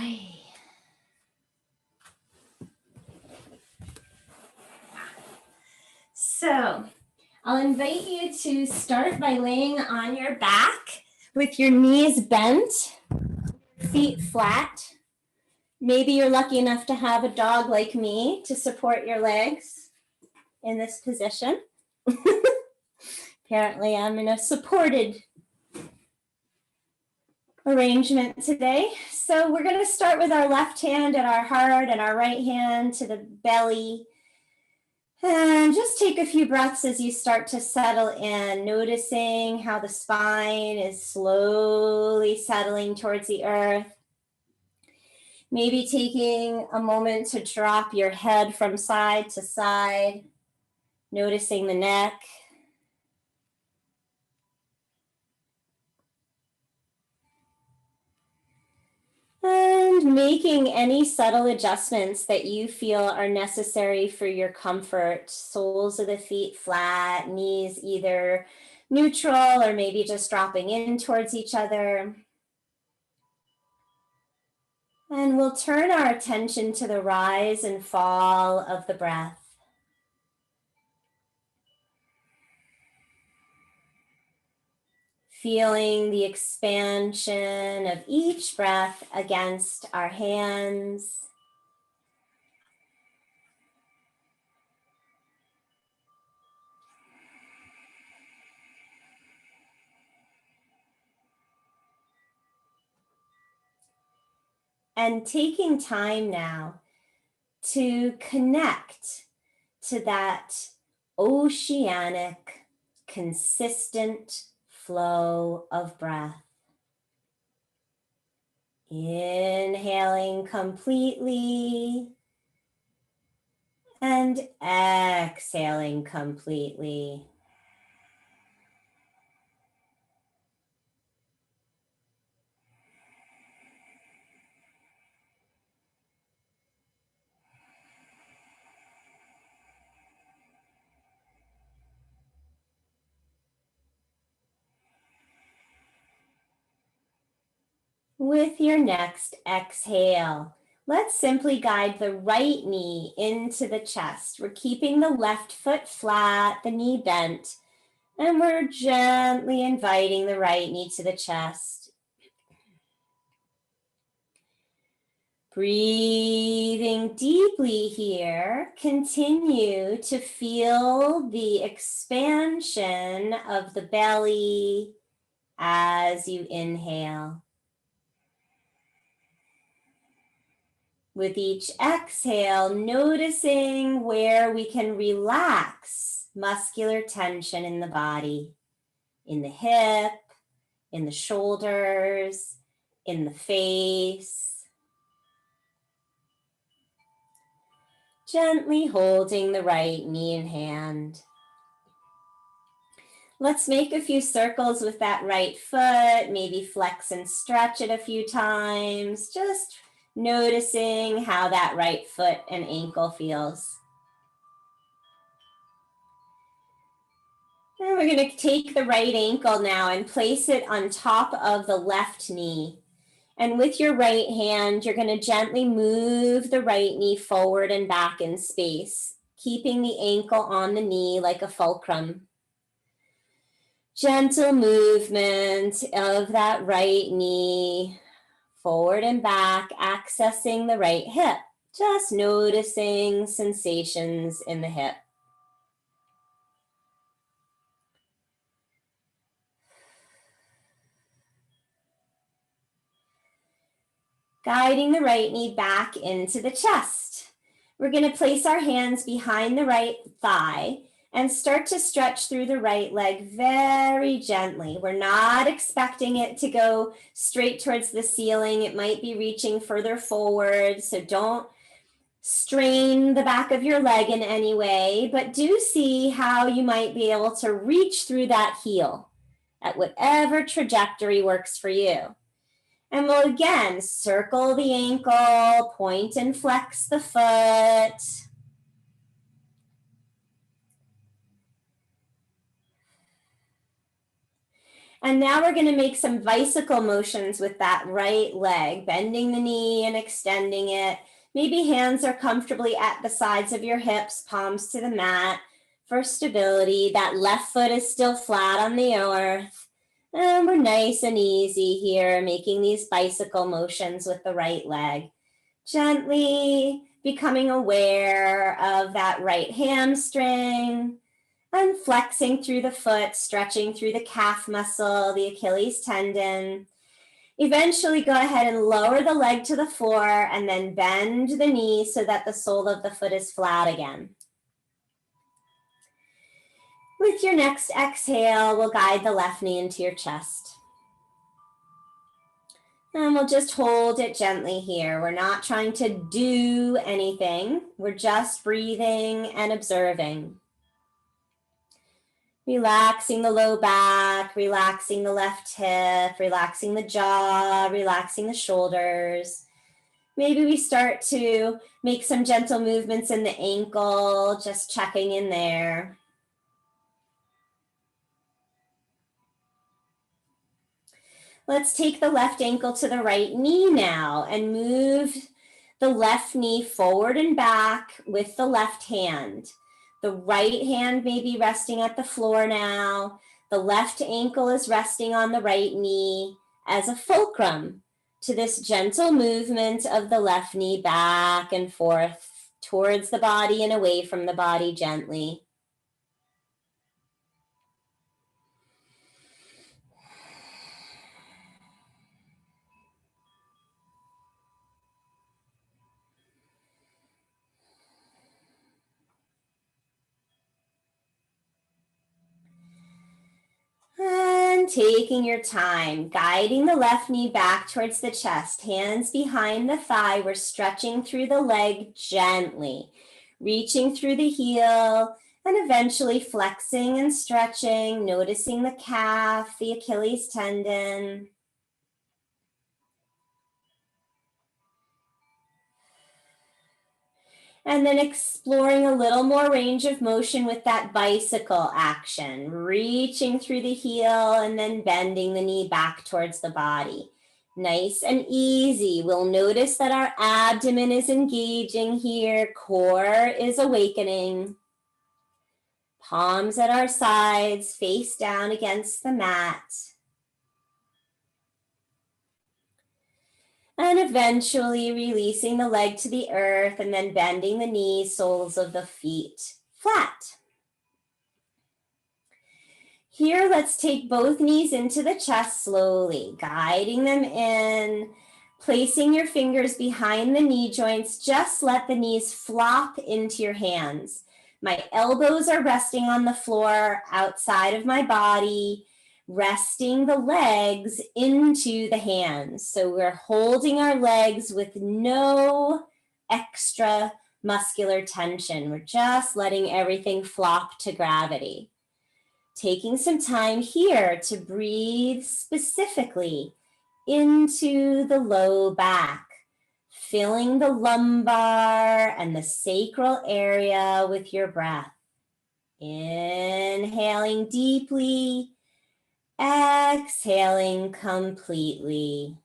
right. So I'll invite you to start by laying on your back with your knees bent, feet flat. Maybe you're lucky enough to have a dog like me to support your legs in this position. Apparently I'm in a supported arrangement today. So we're going to start with our left hand at our heart and our right hand to the belly. And just take a few breaths as you start to settle in, noticing how the spine is slowly settling towards the earth. Maybe taking a moment to drop your head from side to side, noticing the neck. And making any subtle adjustments that you feel are necessary for your comfort. Soles of the feet flat, knees either neutral or maybe just dropping in towards each other. And we'll turn our attention to the rise and fall of the breath. Feeling the expansion of each breath against our hands. And taking time now to connect to that oceanic, consistent flow of breath. Inhaling completely and exhaling completely. With your next exhale, let's simply guide the right knee into the chest. We're keeping the left foot flat, the knee bent, and we're gently inviting the right knee to the chest. Breathing deeply here, continue to feel the expansion of the belly as you inhale. With each exhale, noticing where we can relax muscular tension in the body, in the hip, in the shoulders, in the face. Gently holding the right knee in hand. Let's make a few circles with that right foot, maybe flex and stretch it a few times, just noticing how that right foot and ankle feels. And we're going to take the right ankle now and place it on top of the left knee. And with your right hand, you're going to gently move the right knee forward and back in space, keeping the ankle on the knee like a fulcrum. Gentle movement of that right knee forward and back, accessing the right hip, just noticing sensations in the hip. Guiding the right knee back into the chest. We're going to place our hands behind the right thigh and start to stretch through the right leg very gently. We're not expecting it to go straight towards the ceiling. It might be reaching further forward, so don't strain the back of your leg in any way, but do see how you might be able to reach through that heel at whatever trajectory works for you. And we'll again circle the ankle, point and flex the foot. And now we're going to make some bicycle motions with that right leg, bending the knee and extending it. Maybe hands are comfortably at the sides of your hips, palms to the mat for stability. That left foot is still flat on the earth. And we're nice and easy here, making these bicycle motions with the right leg. Gently becoming aware of that right hamstring and flexing through the foot, stretching through the calf muscle, the Achilles tendon. Eventually go ahead and lower the leg to the floor and then bend the knee so that the sole of the foot is flat again. With your next exhale, we'll guide the left knee into your chest. And we'll just hold it gently here. We're not trying to do anything. We're just breathing and observing. Relaxing the low back, relaxing the left hip, relaxing the jaw, relaxing the shoulders. Maybe we start to make some gentle movements in the ankle, just checking in there. Let's take the left ankle to the right knee now and move the left knee forward and back with the left hand. The right hand may be resting at the floor now. The left ankle is resting on the right knee as a fulcrum to this gentle movement of the left knee back and forth towards the body and away from the body gently. And taking your time, guiding the left knee back towards the chest, hands behind the thigh. We're stretching through the leg gently, reaching through the heel and eventually flexing and stretching, noticing the calf, the Achilles tendon. And then exploring a little more range of motion with that bicycle action, reaching through the heel and then bending the knee back towards the body. Nice and easy. We'll notice that our abdomen is engaging here, core is awakening. Palms at our sides, face down against the mat. And eventually releasing the leg to the earth and then bending the knees, soles of the feet flat. Here, let's take both knees into the chest slowly, guiding them in, placing your fingers behind the knee joints. Just let the knees flop into your hands. My elbows are resting on the floor outside of my body, resting the legs into the hands. So we're holding our legs with no extra muscular tension. We're just letting everything flop to gravity. Taking some time here to breathe specifically into the low back, filling the lumbar and the sacral area with your breath. Inhaling deeply, exhaling completely.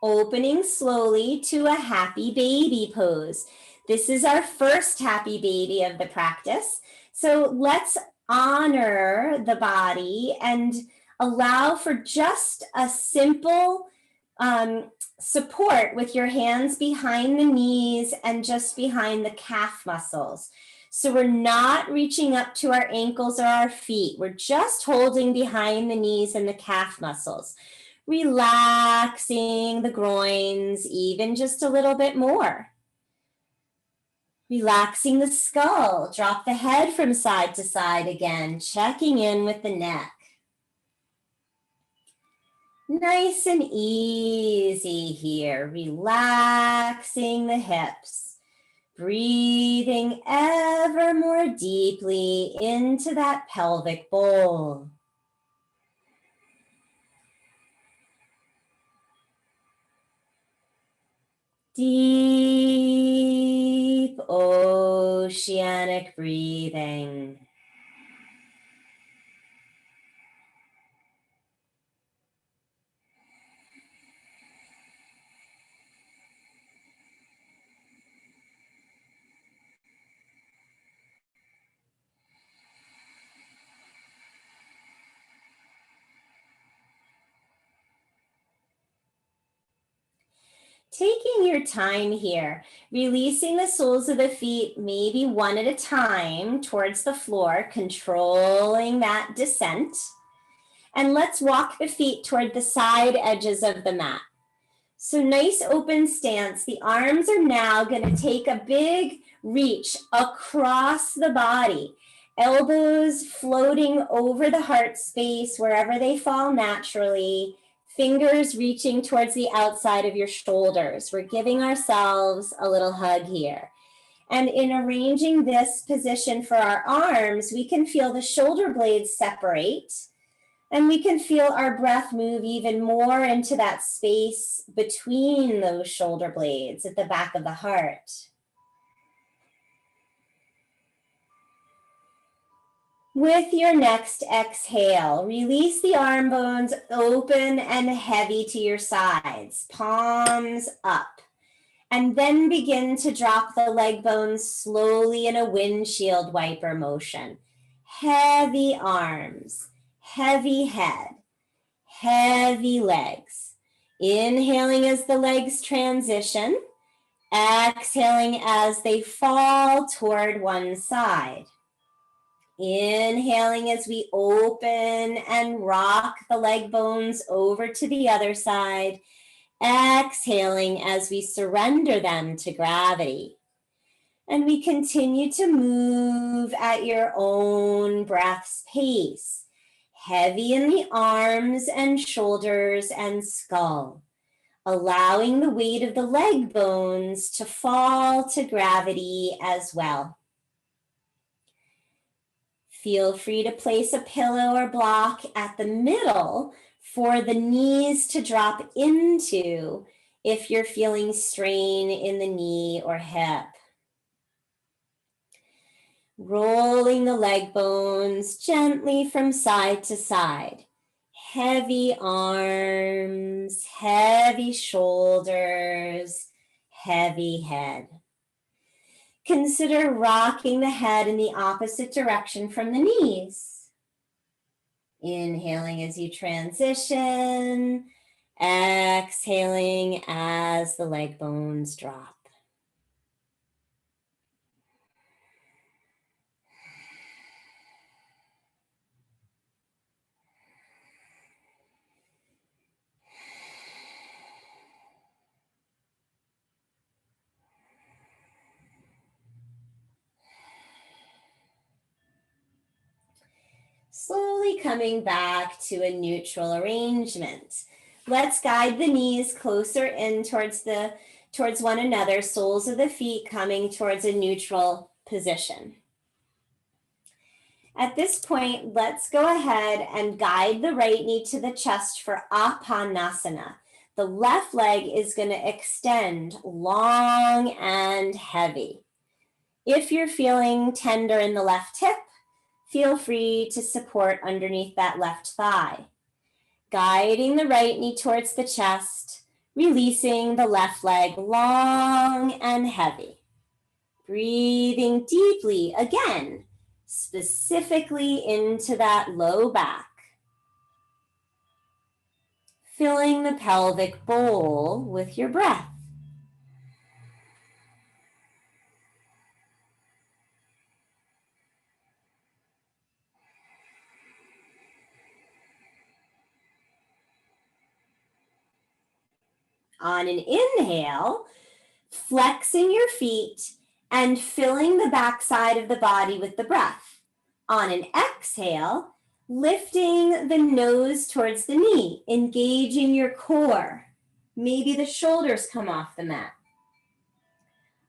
Opening slowly to a happy baby pose. This is our first happy baby of the practice. So let's honor the body and allow for just a simple support with your hands behind the knees and just behind the calf muscles. So we're not reaching up to our ankles or our feet. We're just holding behind the knees and the calf muscles. Relaxing the groins even just a little bit more. Relaxing the skull. Drop the head from side to side again, checking in with the neck. Nice and easy here, relaxing the hips, breathing ever more deeply into that pelvic bowl. Deep oceanic breathing. Taking your time here, releasing the soles of the feet maybe one at a time towards the floor, controlling that descent. And let's walk the feet toward the side edges of the mat. So nice open stance. The arms are now going to take a big reach across the body. Elbows floating over the heart space wherever they fall naturally. Fingers reaching towards the outside of your shoulders. We're giving ourselves a little hug here. And in arranging this position for our arms, we can feel the shoulder blades separate. And we can feel our breath move even more into that space between those shoulder blades at the back of the heart. With your next exhale, release the arm bones open and heavy to your sides, palms up. And then begin to drop the leg bones slowly in a windshield wiper motion. Heavy arms, heavy head, heavy legs. Inhaling as the legs transition, exhaling as they fall toward one side. Inhaling as we open and rock the leg bones over to the other side. Exhaling as we surrender them to gravity. And we continue to move at your own breath's pace. Heavy in the arms and shoulders and skull, allowing the weight of the leg bones to fall to gravity as well. Feel free to place a pillow or block at the middle for the knees to drop into if you're feeling strain in the knee or hip. Rolling the leg bones gently from side to side. Heavy arms, heavy shoulders, heavy head. Consider rocking the head in the opposite direction from the knees. Inhaling as you transition, exhaling as the leg bones drop. Slowly coming back to a neutral arrangement. Let's guide the knees closer in towards one another, soles of the feet coming towards a neutral position. At this point, let's go ahead and guide the right knee to the chest for Apanasana. The left leg is going to extend long and heavy. If you're feeling tender in the left hip, feel free to support underneath that left thigh. Guiding the right knee towards the chest, releasing the left leg long and heavy. Breathing deeply again, specifically into that low back. Filling the pelvic bowl with your breath. On an inhale, flexing your feet and filling the backside of the body with the breath. On an exhale, Lifting the nose towards the knee, engaging your core. Maybe the shoulders come off the mat.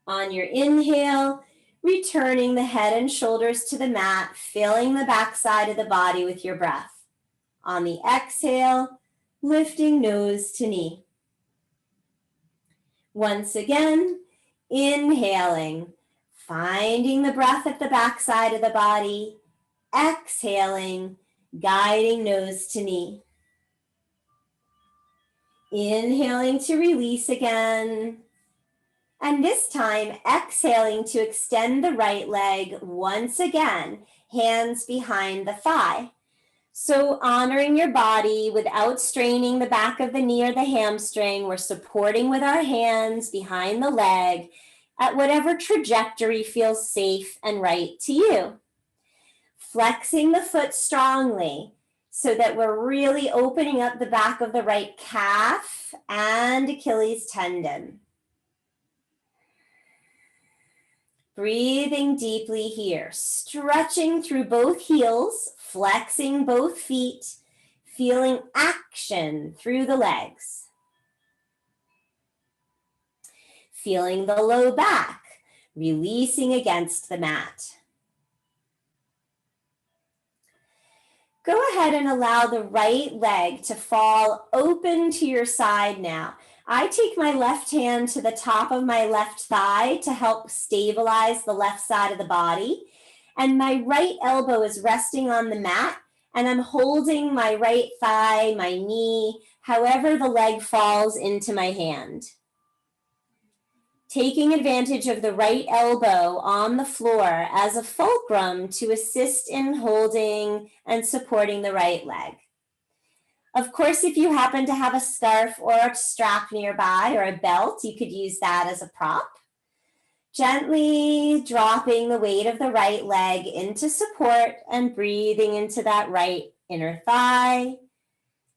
On your inhale, returning the head and shoulders to the mat, filling the backside of the body with your breath. On the exhale, lifting nose to knee. Once again, inhaling, finding the breath at the backside of the body, exhaling, guiding nose to knee. Inhaling to release again. And this time, exhaling to extend the right leg once again, hands behind the thigh. So honoring your body without straining the back of the knee or the hamstring, we're supporting with our hands behind the leg at whatever trajectory feels safe and right to you. Flexing the foot strongly so that we're really opening up the back of the right calf and Achilles tendon. Breathing deeply here, stretching through both heels, flexing both feet, feeling action through the legs. Feeling the low back, releasing against the mat. Go ahead and allow the right leg to fall open to your side now. I take my left hand to the top of my left thigh to help stabilize the left side of the body. And my right elbow is resting on the mat, and I'm holding my right thigh, my knee, however the leg falls into my hand. Taking advantage of the right elbow on the floor as a fulcrum to assist in holding and supporting the right leg. Of course, if you happen to have a scarf or a strap nearby or a belt, you could use that as a prop. Gently dropping the weight of the right leg into support and breathing into that right inner thigh,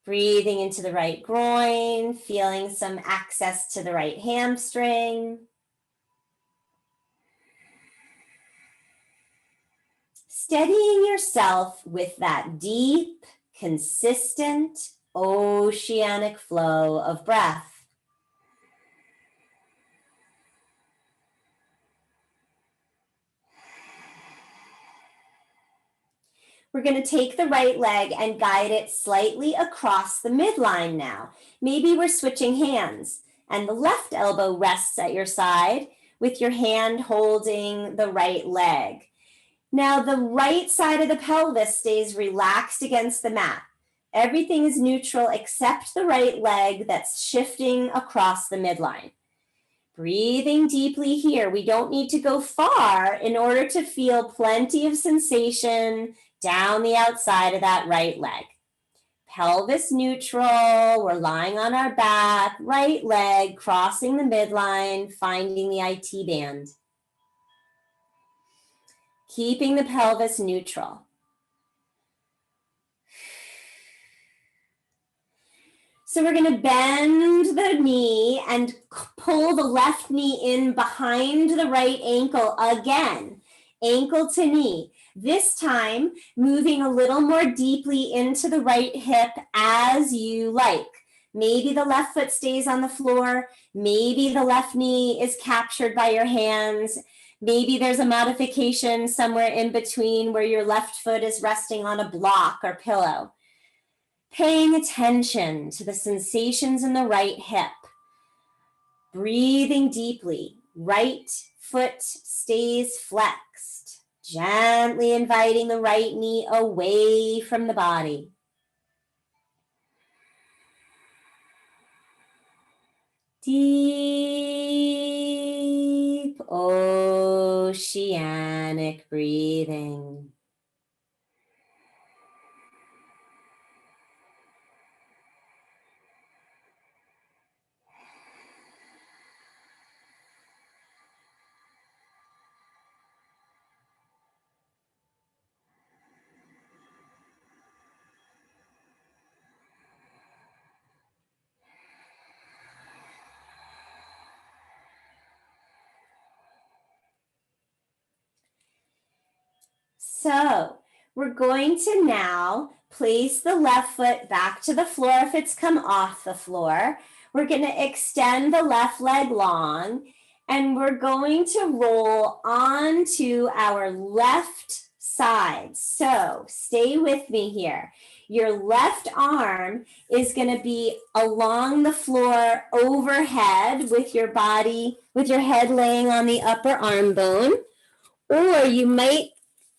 breathing into the right groin, feeling some access to the right hamstring. Steadying yourself with that deep, consistent, oceanic flow of breath. We're going to take the right leg and guide it slightly across the midline now. Maybe we're switching hands and the left elbow rests at your side with your hand holding the right leg. Now the right side of the pelvis stays relaxed against the mat. Everything is neutral except the right leg that's shifting across the midline. Breathing deeply here. We don't need to go far in order to feel plenty of sensation down the outside of that right leg. Pelvis neutral, we're lying on our back, right leg crossing the midline, finding the IT band. Keeping the pelvis neutral. So we're going to bend the knee and pull the left knee in behind the right ankle again, ankle to knee. This time, moving a little more deeply into the right hip as you like. Maybe the left foot stays on the floor. Maybe the left knee is captured by your hands. Maybe there's a modification somewhere in between where your left foot is resting on a block or pillow. Paying attention to the sensations in the right hip. Breathing deeply. Right foot stays flexed. Gently inviting the right knee away from the body. Deep oceanic breathing. So we're going to now place the left foot back to the floor if it's come off the floor. We're going to extend the left leg long, and we're going to roll onto our left side. So stay with me here. Your left arm is going to be along the floor overhead with your body, with your head laying on the upper arm bone, or you might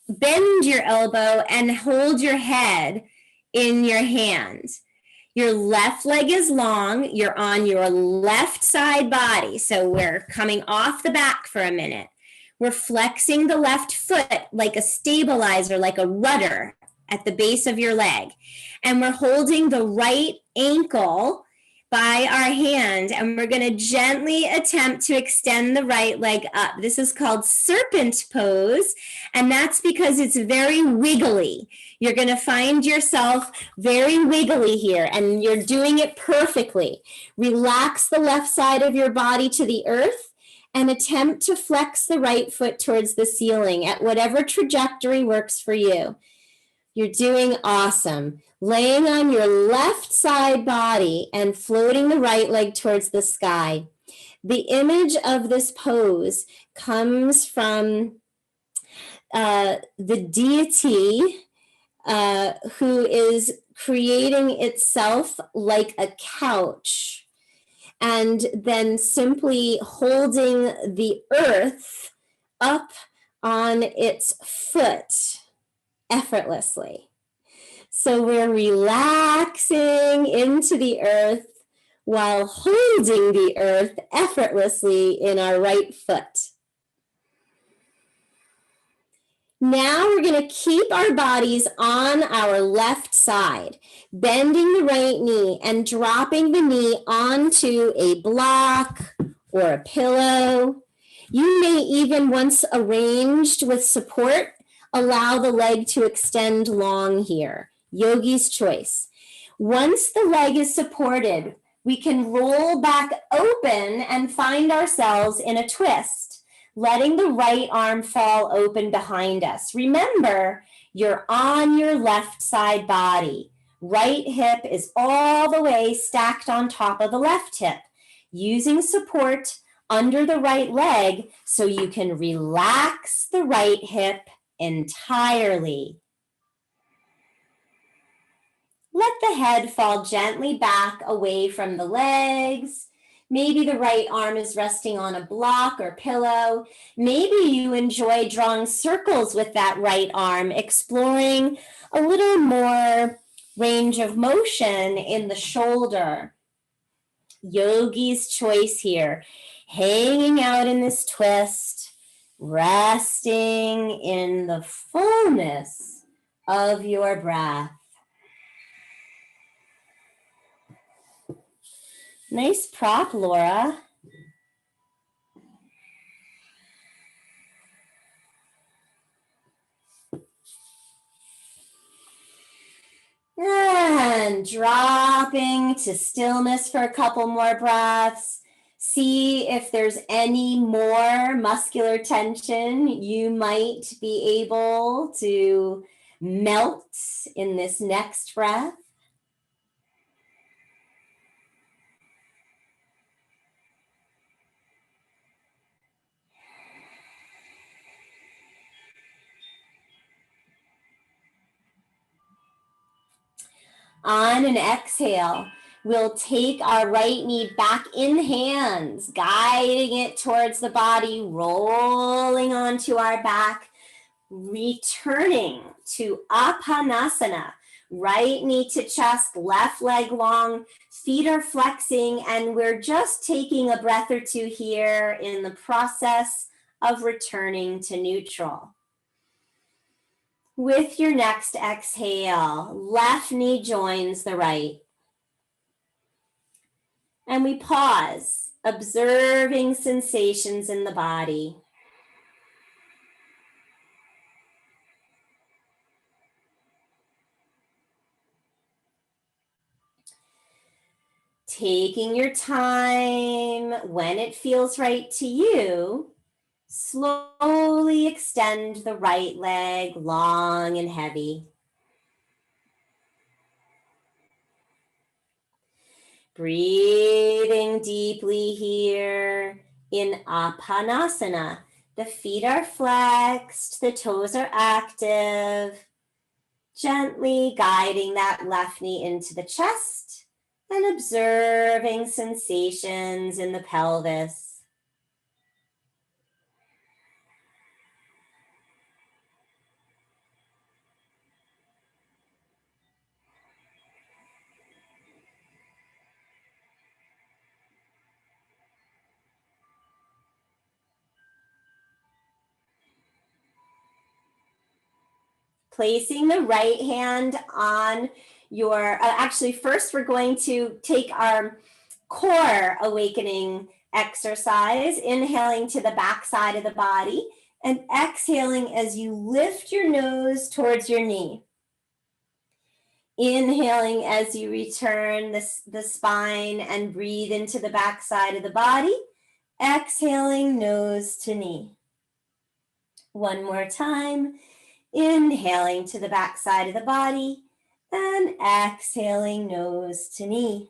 bend your elbow and hold your head in your hands. Your left leg is long. You're on your left side body. So we're coming off the back for a minute. We're flexing the left foot like a stabilizer, like a rudder at the base of your leg. And we're holding the right ankle by our hand, and we're going to gently attempt to extend the right leg up. This is called Serpent Pose, and that's because it's very wiggly. You're going to find yourself very wiggly here, and you're doing it perfectly. Relax the left side of your body to the earth and attempt to flex the right foot towards the ceiling at whatever trajectory works for you. You're doing awesome. Laying on your left side body and floating the right leg towards the sky. The image of this pose comes from the deity who is creating itself like a couch and then simply holding the earth up on its foot effortlessly. So we're relaxing into the earth while holding the earth effortlessly in our right foot. Now we're going to keep our bodies on our left side, bending the right knee and dropping the knee onto a block or a pillow. You may even, once arranged with support, allow the leg to extend long here. Yogi's choice. Once the leg is supported, we can roll back open and find ourselves in a twist, letting the right arm fall open behind us. Remember, you're on your left side body. Right hip is all the way stacked on top of the left hip, using support under the right leg so you can relax the right hip entirely. Let the head fall gently back away from the legs. Maybe the right arm is resting on a block or pillow. Maybe you enjoy drawing circles with that right arm, exploring a little more range of motion in the shoulder. Yogi's choice here, hanging out in this twist, resting in the fullness of your breath. Nice prop, Laura. And dropping to stillness for a couple more breaths. See if there's any more muscular tension you might be able to melt in this next breath. On an exhale, we'll take our right knee back in hands, guiding it towards the body, rolling onto our back, returning to Apanasana. Right knee to chest, left leg long, feet are flexing, and we're just taking a breath or two here in the process of returning to neutral. With your next exhale, left knee joins the right. And we pause, observing sensations in the body. Taking your time when it feels right to you, slowly extend the right leg long and heavy. Breathing deeply here in Apanasana. The feet are flexed, the toes are active. Gently guiding that left knee into the chest and observing sensations in the pelvis. Placing the right hand on your, actually first we're going to take our core awakening exercise, inhaling to the back side of the body and exhaling as you lift your nose towards your knee. Inhaling as you return the spine and breathe into the back side of the body. Exhaling nose to knee. One more time. Inhaling to the back side of the body and exhaling nose to knee.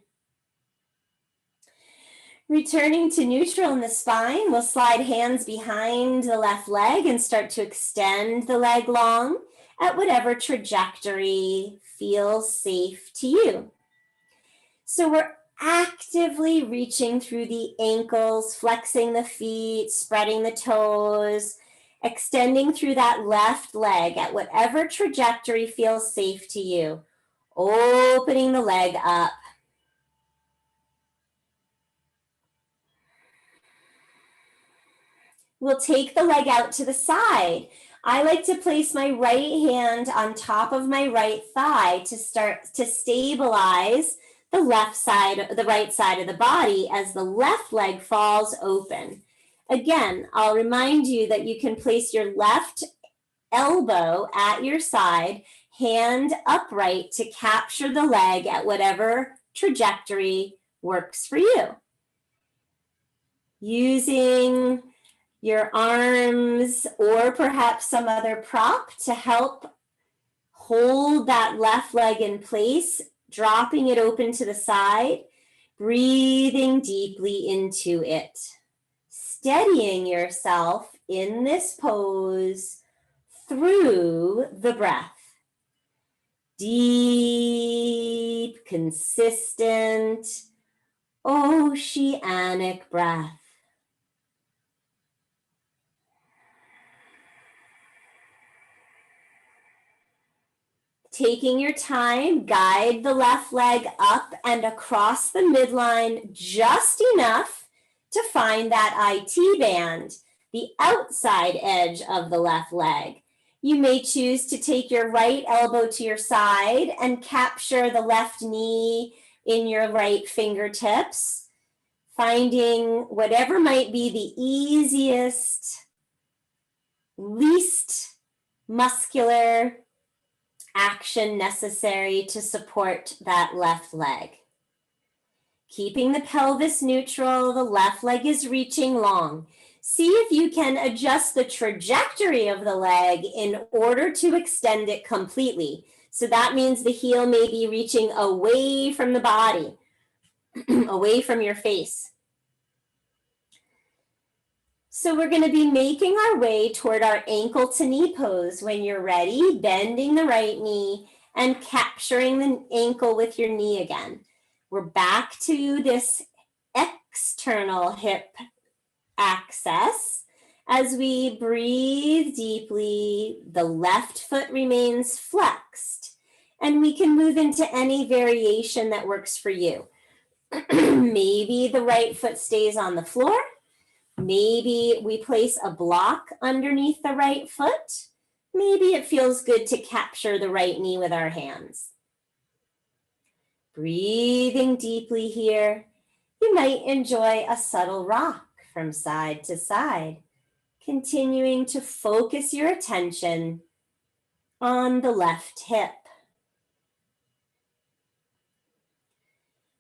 Returning to neutral in the spine, we'll slide hands behind the left leg and start to extend the leg long at whatever trajectory feels safe to you. So we're actively reaching through the ankles, flexing the feet, spreading the toes, extending through that left leg at whatever trajectory feels safe to you. Opening the leg up. We'll take the leg out to the side. I like to place my right hand on top of my right thigh to start to stabilize the left side, the right side of the body as the left leg falls open. Again, I'll remind you that you can place your left elbow at your side, hand upright to capture the leg at whatever trajectory works for you. Using your arms or perhaps some other prop to help hold that left leg in place, dropping it open to the side, breathing deeply into it, steadying yourself in this pose through the breath. Deep, consistent, oceanic breath. Taking your time, guide the left leg up and across the midline just enough to find that IT band, the outside edge of the left leg. You may choose to take your right elbow to your side and capture the left knee in your right fingertips, finding whatever might be the easiest, least muscular action necessary to support that left leg. Keeping the pelvis neutral, the left leg is reaching long. See if you can adjust the trajectory of the leg in order to extend it completely. So that means the heel may be reaching away from the body, away from your face. So we're going to be making our way toward our ankle to knee pose. When you're ready, bending the right knee and capturing the ankle with your knee again. We're back to this external hip access. As we breathe deeply, the left foot remains flexed, and we can move into any variation that works for you. Maybe the right foot stays on the floor. Maybe we place a block underneath the right foot. Maybe it feels good to capture the right knee with our hands. Breathing deeply here, you might enjoy a subtle rock from side to side, continuing to focus your attention on the left hip.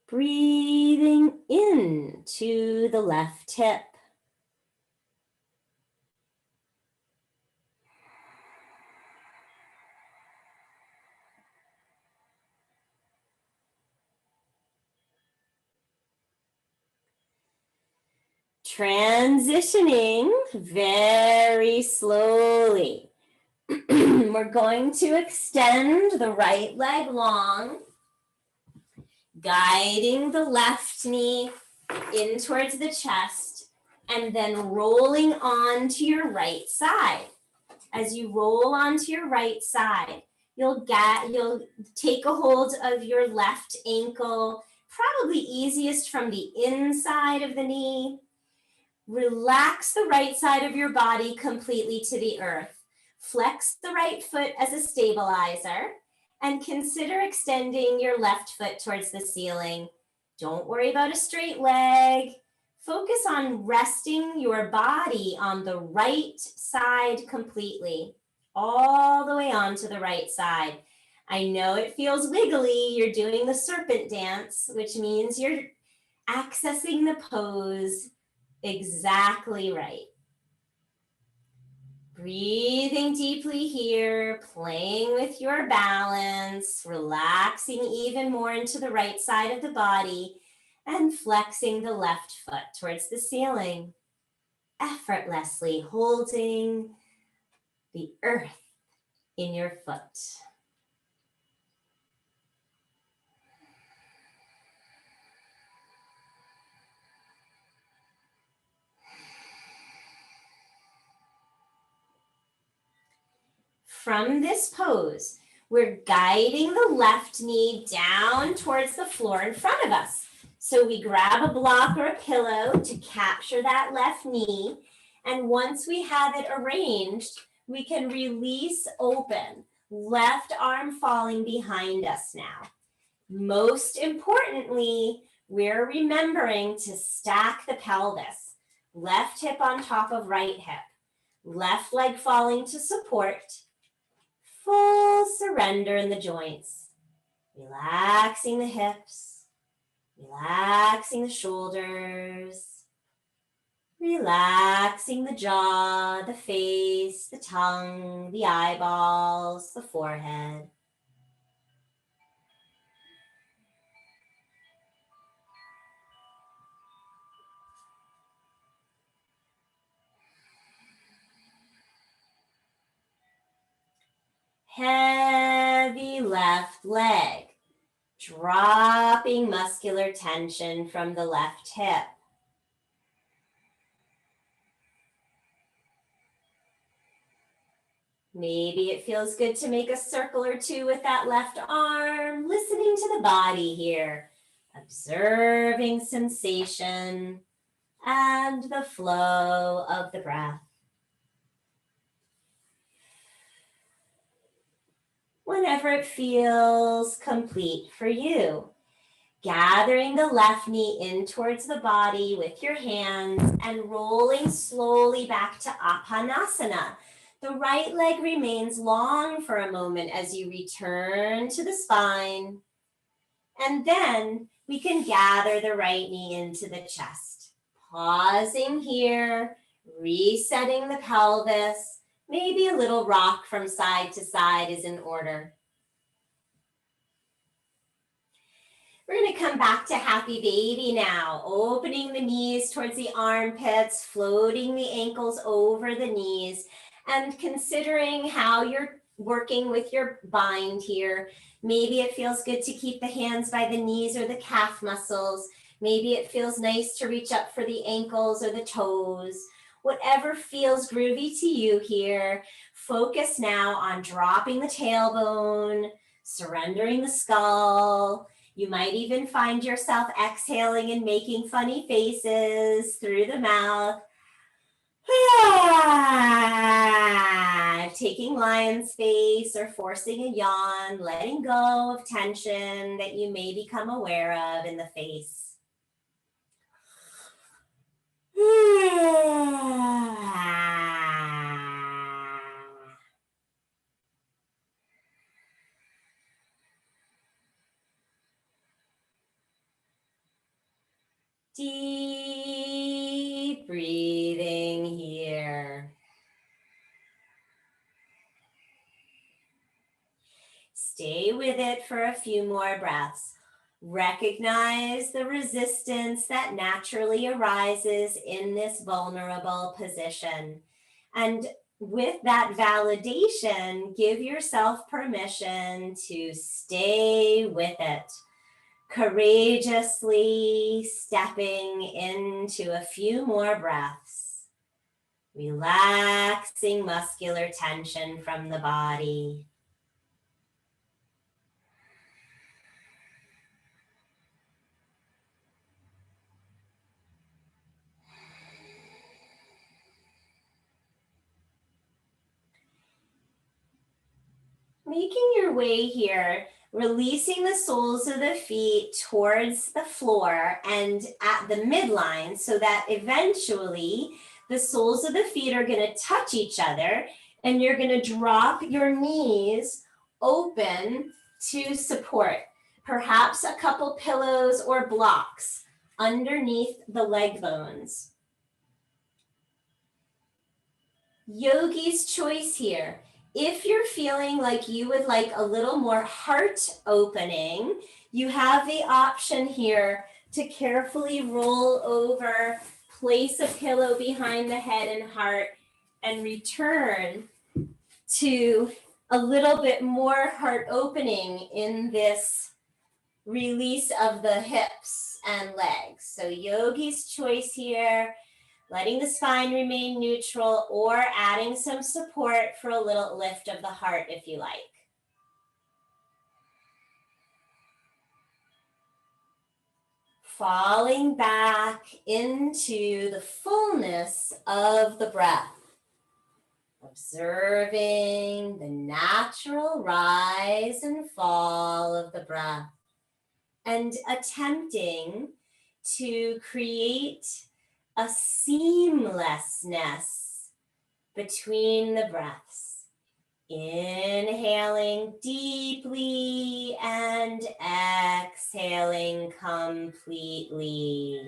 Breathing into the left hip. Transitioning very slowly. We're going to extend the right leg long, guiding the left knee in towards the chest, and then rolling onto your right side. As you roll onto your right side, you'll take a hold of your left ankle, probably easiest from the inside of the knee. Relax the right side of your body completely to the earth. Flex the right foot as a stabilizer and consider extending your left foot towards the ceiling. Don't worry about a straight leg. Focus on resting your body on the right side completely, all the way onto the right side. I know it feels wiggly. You're doing the serpent dance, which means you're accessing the pose exactly right. Breathing deeply here, playing with your balance, relaxing even more into the right side of the body, and flexing the left foot towards the ceiling, effortlessly holding the earth in your foot. From this pose, we're guiding the left knee down towards the floor in front of us. So we grab a block or a pillow to capture that left knee. And once we have it arranged, we can release open, left arm falling behind us now. Most importantly, we're remembering to stack the pelvis. Left hip on top of right hip. Left leg falling to support. Full surrender in the joints. Relaxing the hips. Relaxing the shoulders. Relaxing the jaw, the face, the tongue, the eyeballs, the forehead. Heavy left leg, dropping muscular tension from the left hip. Maybe it feels good to make a circle or two with that left arm, listening to the body here, observing sensation and the flow of the breath. Whenever it feels complete for you. Gathering the left knee in towards the body with your hands and rolling slowly back to Apanasana. The right leg remains long for a moment as you return to the spine. And then we can gather the right knee into the chest. Pausing here, resetting the pelvis. Maybe a little rock from side to side is in order. We're going to come back to happy baby now, opening the knees towards the armpits, floating the ankles over the knees, and considering how you're working with your bind here. Maybe it feels good to keep the hands by the knees or the calf muscles. Maybe it feels nice to reach up for the ankles or the toes. Whatever feels groovy to you here, focus now on dropping the tailbone, surrendering the skull. You might even find yourself exhaling and making funny faces through the mouth. Taking lion's face or forcing a yawn, letting go of tension that you may become aware of in the face. Deep breathing here. Stay with it for a few more breaths. Recognize the resistance that naturally arises in this vulnerable position. And with that validation, give yourself permission to stay with it, courageously stepping into a few more breaths, relaxing muscular tension from the body. Making your way here, releasing the soles of the feet towards the floor and at the midline so that eventually the soles of the feet are going to touch each other and you're going to drop your knees open to support. Perhaps a couple pillows or blocks underneath the leg bones. Yogi's choice here. If you're feeling like you would like a little more heart opening, you have the option here to carefully roll over, place a pillow behind the head and heart, and return to a little bit more heart opening in this release of the hips and legs. So Yogi's choice here. Letting the spine remain neutral or adding some support for a little lift of the heart if you like. Falling back into the fullness of the breath. Observing the natural rise and fall of the breath. And attempting to create a seamlessness between the breaths. Inhaling deeply and exhaling completely.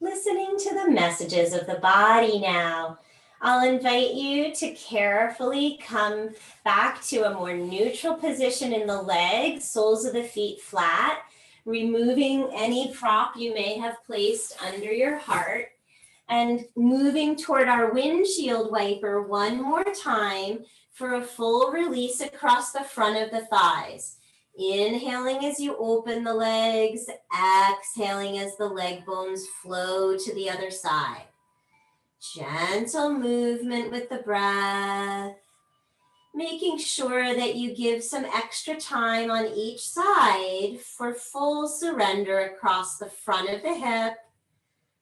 Listening to the messages of the body now. I'll invite you to carefully come back to a more neutral position in the legs, soles of the feet flat, removing any prop you may have placed under your heart, and moving toward our windshield wiper one more time for a full release across the front of the thighs. Inhaling as you open the legs, exhaling as the leg bones flow to the other side. Gentle movement with the breath, making sure that you give some extra time on each side for full surrender across the front of the hip,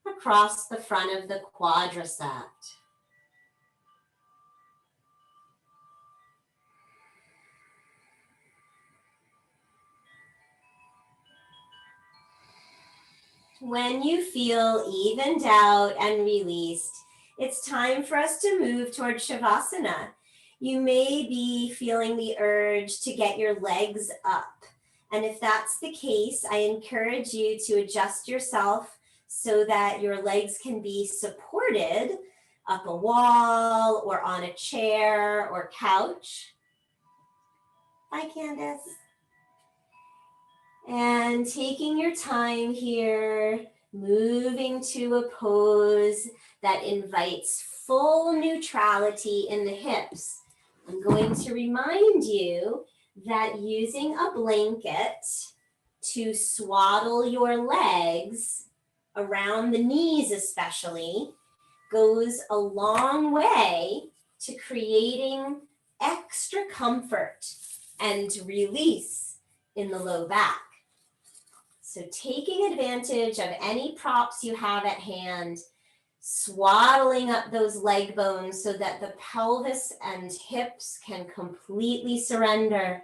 across the front of the quadricep. When you feel evened out and released, it's time for us to move toward Shavasana. You may be feeling the urge to get your legs up. And if that's the case, I encourage you to adjust yourself so that your legs can be supported up a wall or on a chair or couch. Bye, Candace. And taking your time here, moving to a pose that invites full neutrality in the hips. I'm going to remind you that using a blanket to swaddle your legs around the knees especially goes a long way to creating extra comfort and release in the low back. So taking advantage of any props you have at hand, swaddling up those leg bones so that the pelvis and hips can completely surrender.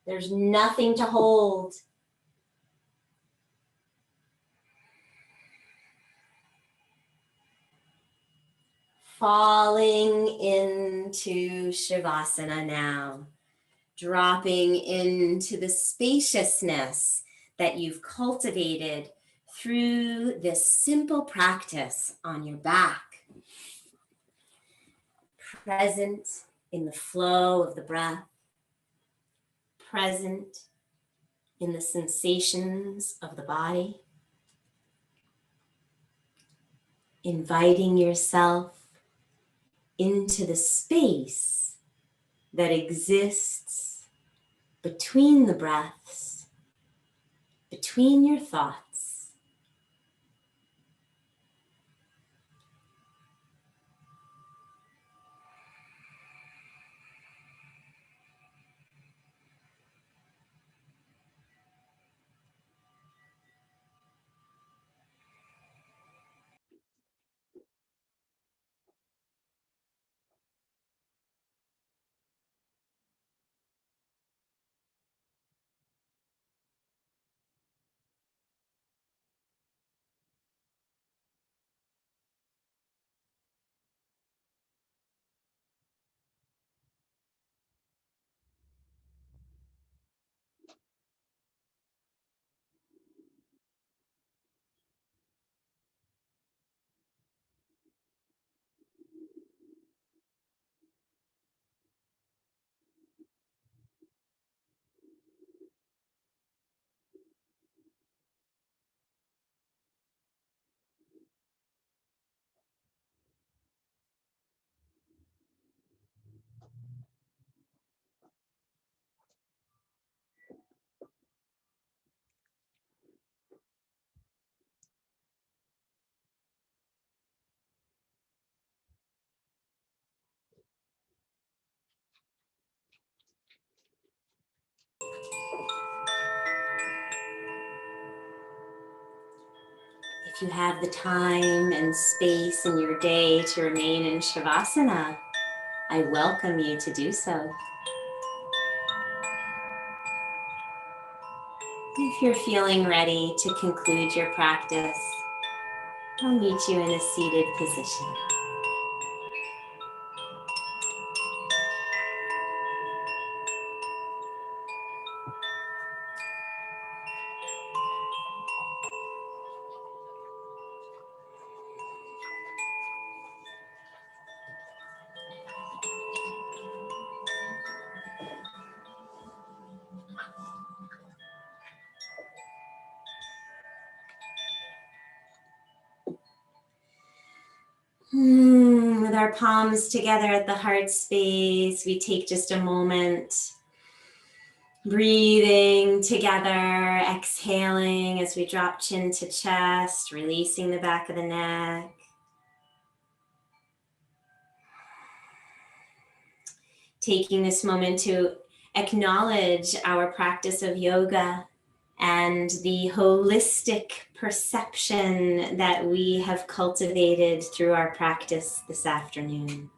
There's nothing to hold. Falling into Shavasana now, dropping into the spaciousness that you've cultivated through this simple practice on your back. Present in the flow of the breath, present in the sensations of the body, inviting yourself into the space that exists between the breaths, between your thoughts. If you have the time and space in your day to remain in Shavasana, I welcome you to do so. If you're feeling ready to conclude your practice, I'll meet you in a seated position. With our palms together at the heart space, we take just a moment, breathing together, exhaling as we drop chin to chest, releasing the back of the neck. Taking this moment to acknowledge our practice of yoga and the holistic perception that we have cultivated through our practice this afternoon.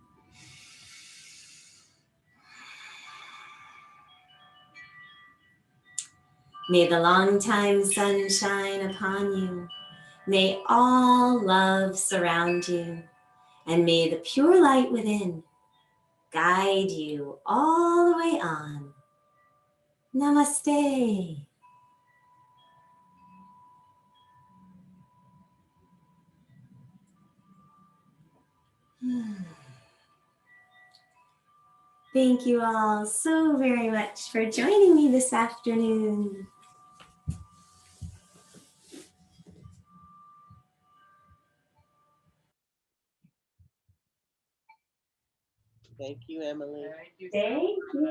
May the long-time sun shine upon you. May all love surround you. And may the pure light within guide you all the way on. Namaste. Thank you all so very much for joining me this afternoon. Thank you, Emily. Thank you.